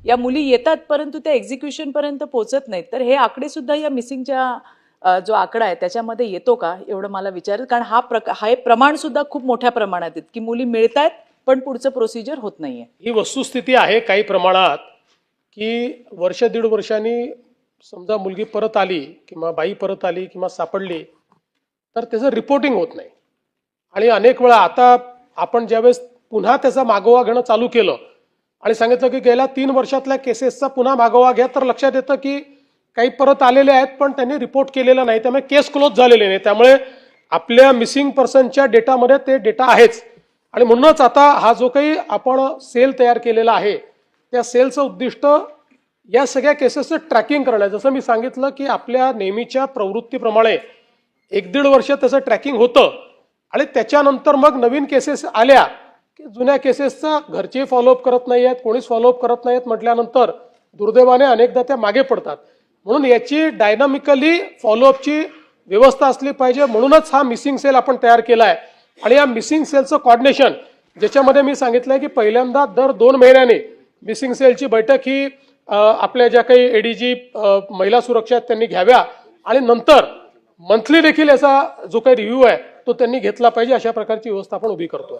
या मुली येतात परंतु त्या एक्झिक्युशन पर्यंत पोहोचत नाहीत. तर हे आकडे सुद्धा या मिसिंगच्या जो आकडा आहे त्याच्यामध्ये येतो का एवढं मला विचार, कारण हा प्रमाण सुद्धा खूप मोठ्या प्रमाणात आहे की मुली मिळतात पण पुढचं प्रोसिजर होत नाहीये. ही वस्तुस्थिती आहे काही प्रमाणात की वर्ष दीड वर्षांनी समजा मुलगी परत आली किंवा बाई परत आली किंवा सापडली तर त्याचं रिपोर्टिंग होत नाही. आणि अनेक वेळा आता आपण ज्यावेळेस पुन्हा त्याचा मागोवा घेणं चालू केलं आणि सांगितलं की गेल्या 3 वर्षातल्या केसेसचा पुन्हा मागोवा घ्या तर लक्षात येतं की काही परत आलेले आहेत पण त्यांनी रिपोर्ट केलेला नाही, त्यामुळे केस क्लोज झालेले नाही. त्यामुळे आपल्या मिसिंग पर्सनच्या डेटामध्ये ते डेटा आहेच. आणि म्हणूनच आता हा जो काही आपण सेल तयार केलेला आहे त्या सेलचं उद्दिष्ट या सगळ्या केसेसचं ट्रॅकिंग करणं आहे. जसं मी सांगितलं की आपल्या नेहमीच्या प्रवृत्तीप्रमाणे 1-1.5 वर्ष त्याचं ट्रॅकिंग होतं आणि त्याच्यानंतर मग नवीन केसेस आल्या की जुन्या केसेसचा घरचे फॉलोअप करत नाही आहेत, कोणीच फॉलोअप करत नाहीत म्हटल्यानंतर दुर्दैवाने अनेकदा त्या मागे पडतात. म्हणून याची डायनामिकली फॉलोअपची व्यवस्था असली पाहिजे. म्हणूनच हा मिसिंग सेल आपण तयार केला आहे. आणि या मिसिंग सेलचं कॉर्डिनेशन ज्याच्यामध्ये मी सांगितलंय की पहिल्यांदा दर 2 महिन्यांनी मिसिंग सेलची बैठक ही आपल्या ज्या काही एडीजी महिला सुरक्षा त्यांनी घ्याव्या आणि नंतर मंथली देखील याचा जो काही रिव्ह्यू आहे तो त्यांनी घेतला पाहिजे. अशा प्रकारची व्यवस्था आपण उभी करतोय.